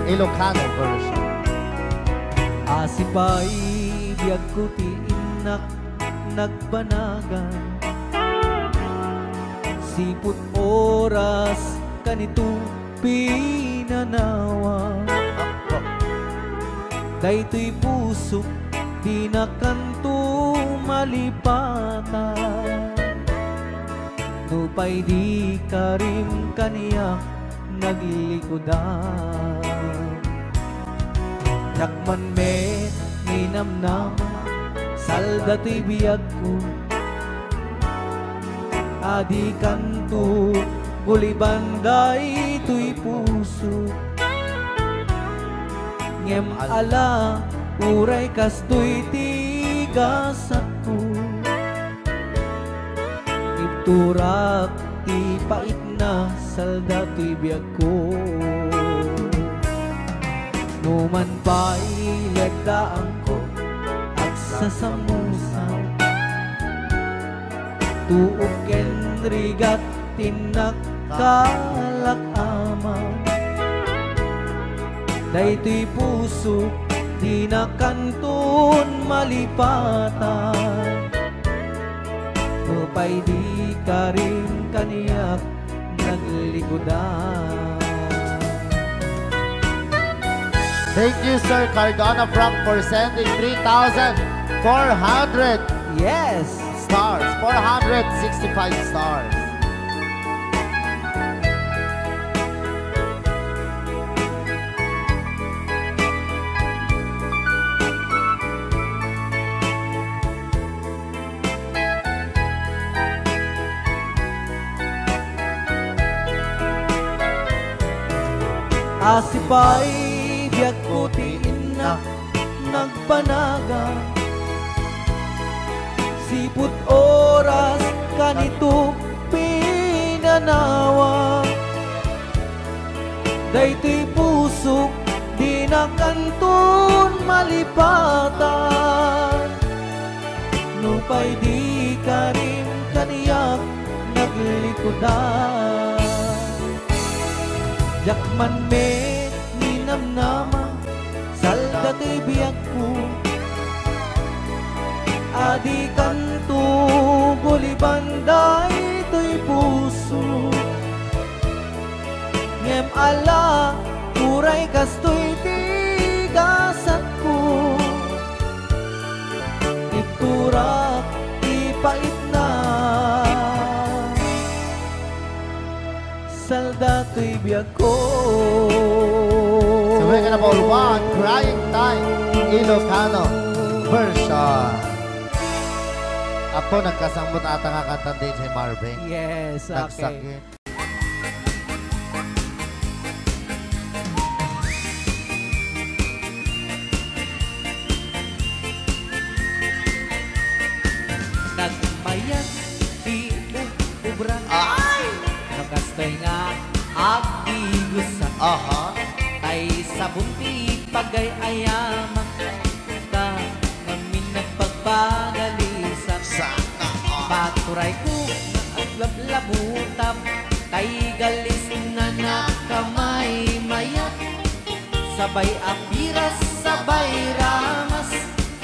Ilocano version. Asipay biyag ko tiinak nagbanagan siput oras kanito pinanawa daytoy pusok di na kanto malipatan nupay di ka rin kaniyak naglilikodan yakman me ninamnama salda to'y biyag ko adi kanto bulibanday to'y puso ngem ala uray kastoy tigas ako iturak ti pait na salda to'y biyag ko numan pa'y legdaan ko at sasamusaw tuok ken rigat tinakkalak amaw daytoy puso di na kanton malipatan upay di ka rin kaniyak naglikodan. Thank you, Sir Cardona Frank, for sending 3,400 Yes! stars. 465 stars. Asipay biyag ko tiinak nagpanaga siput oras kanito pinanawa daytoy pusok di na kanton malipatan nupay di ka rin kaniyak naglikodan yakman me ninamnama salda to'y biyag ko adi kanto bulibanday to'y puso ngem ala uray kastoy tigasat ko iturak ipait na salda to'y biyag ko. So we're gonna ball one, Crying Time, Ilocano version. Ako nagkasambot ata nga kanta din si Marvin. Yes, okay. Nagsakit. Nagmayat Kay nga agigusa tay sabon ti pagay ayaman ka ngamin nagpagpagalisan paturay ko aglab-labutap tay galis na nakamay mayat sabay apiras sabay ramas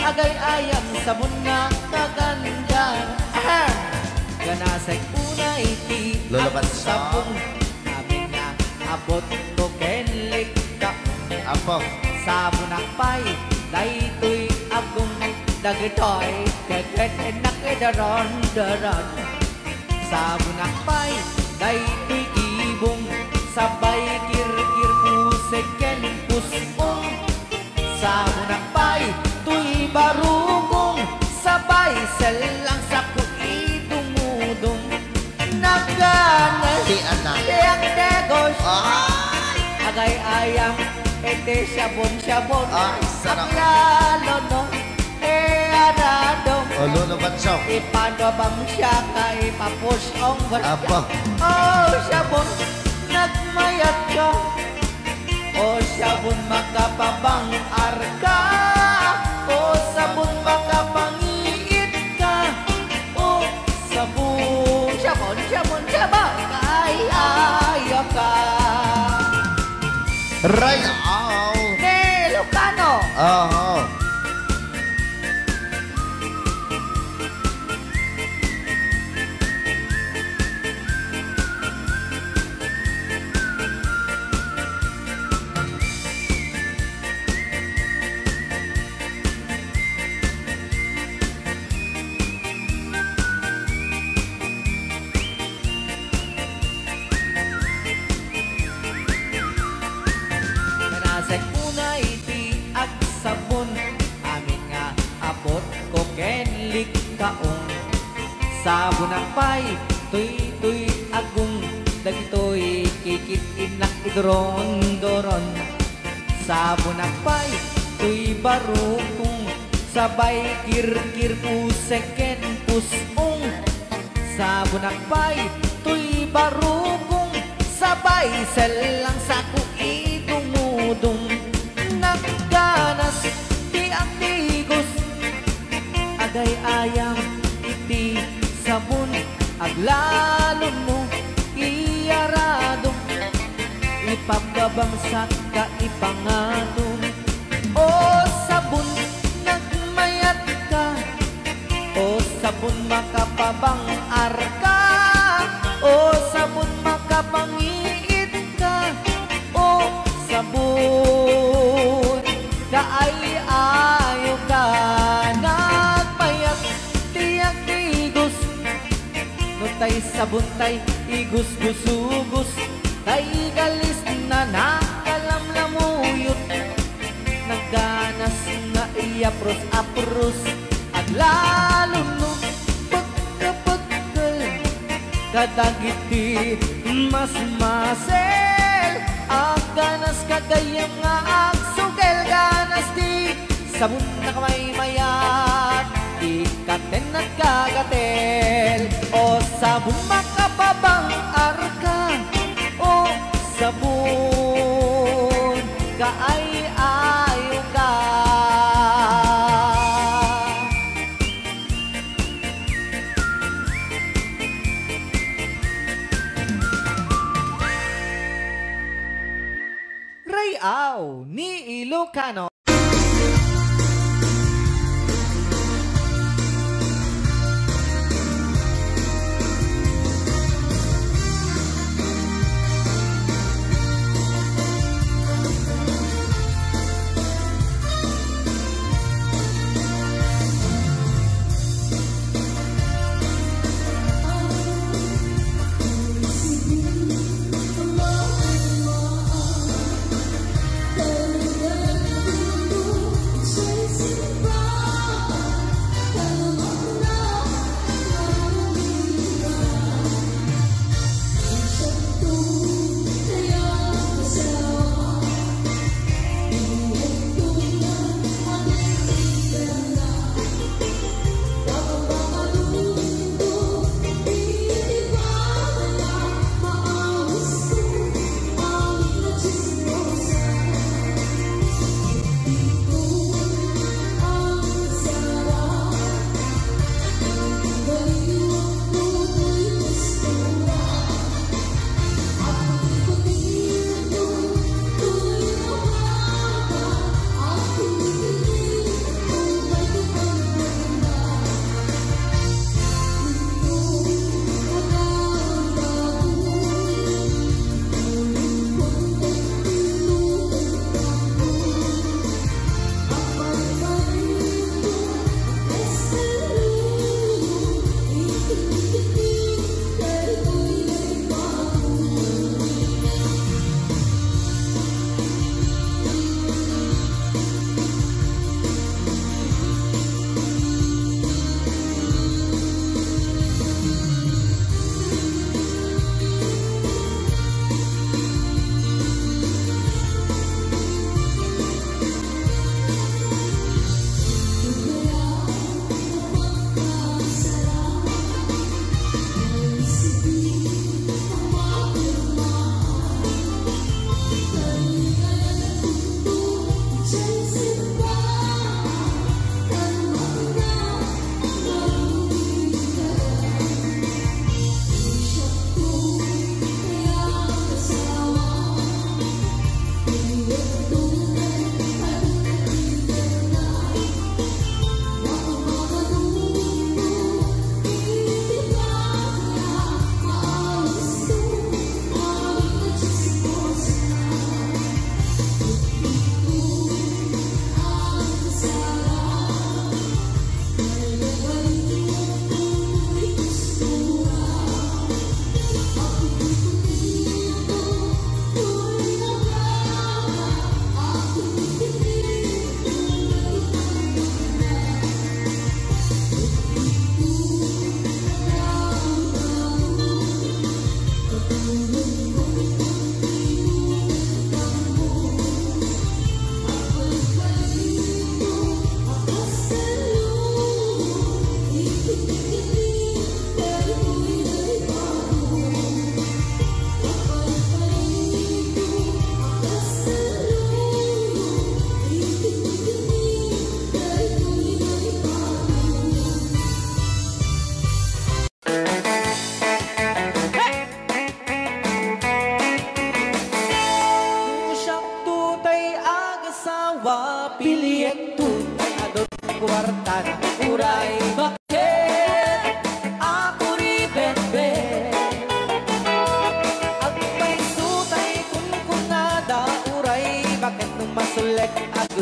agay ayam sabon na kaganda ganasay unay ti ang sabon namin na abot ko kenlik ka Apo. sabon akpay daytoy agong dagitoy kaget nakidaron daron sabon akpay daytoy ibong sabay kirkir puseken pusong sabon akpay tuy barugong sabay selang sa kuidumudong nagganay Di anak. tiyak degos agay ayam ete sabon-sabon sarap. lalo no adadong Lolo Bansong. ipanobang siya kay papusong Apo. sabon nagmayat ka sabon makapabang arka sabon makapangiit ka sabon kay ayaw ka Rayaw. Ilocano Kanasay unay ti agsabon amin nga abot ko kenlik kaong sabon akpay tuy agong dagitoy kikit inak idron-doron sabon akpay tuy barukong sabay kirkir puseken pusong sabon akpay tuy barukong sabay selang saku idumudong nagganas ti ang tigos agay ayam iti sabon aglalo mo iyaradong ipagabangsak ka ipangatong sabon nagmayat ka sabon makapabang arka sabon makapangiit ka sabon kaay-ayo ka nagpayak tiyak tigos no tay sabon tay igus-gusugos tay galis na nakalamlamuyot nagganas nga iapros-apros at lalo no pagkapagkal kadagiti mas masel ganas kagayang nga agsugel ganas di sabon na kamay mayat ikaten at kagatel sabon makapabang arka sabon kaay-ayo ka Rayaw ni Ilocano.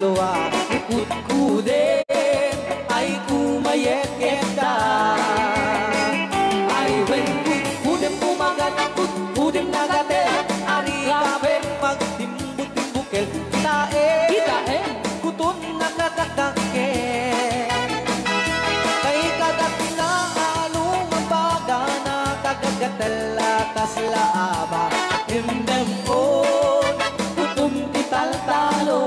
luwa Ikut-kude ay kumayeketa Ay wen kudem kumagat kudem nagate Ari kapen magtimbut-timbukel Tae kutun nakatake Kay kagat na along mabaga Nakagagatala kaslaaba Himdem on kutum tital-talo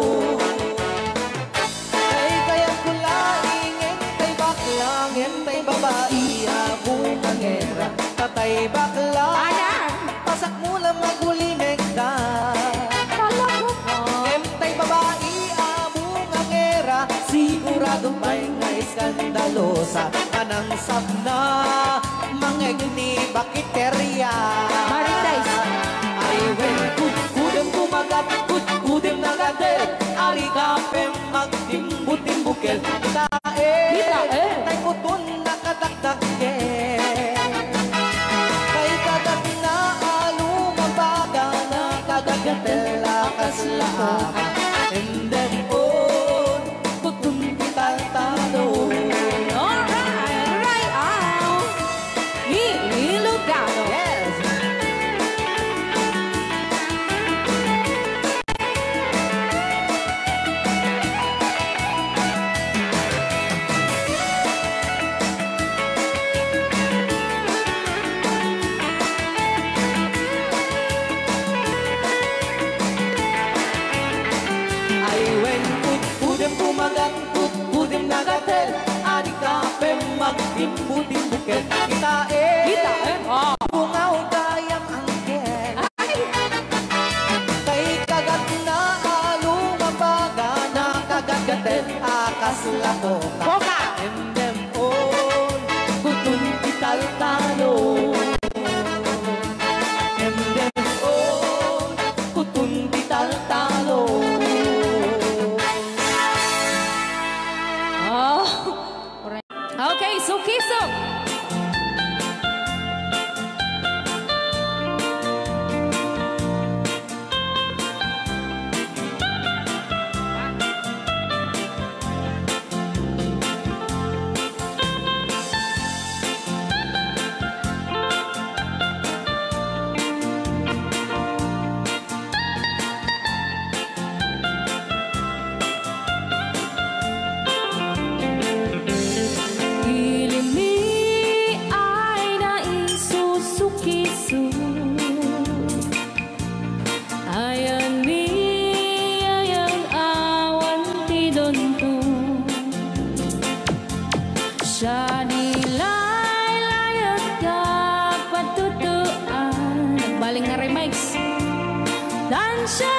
Kay kayang kulaing entay baklang entay babae abong angera Tatay bakla pasak mula magulimeg ka Entay babae abong angera Sigurado may nga iskandalosa Anang sabna mangeg ni bakiterya Maritais. Ay wen kudem kumagat kudem nagadet Ari kapem magtimbut-timbukel Tae tay putun nakataktakke Kay kagat na alumabaga Nakagagatela kaslaama And then on kutun tital-talo Alright, out. Ilugano. Yes. Ay wen kudem kumagat kudem nagatel Ari kapem magtimbut-timbukel Kitae bungaw kayang angkel Kay kagat na alumabaga Nakagagatel akas lakoka Endem on kutun tital-talo Endem on kutun tital-talo Okay, so kisok. Siya nilay layat ka patutuan Baling na remix Dan siya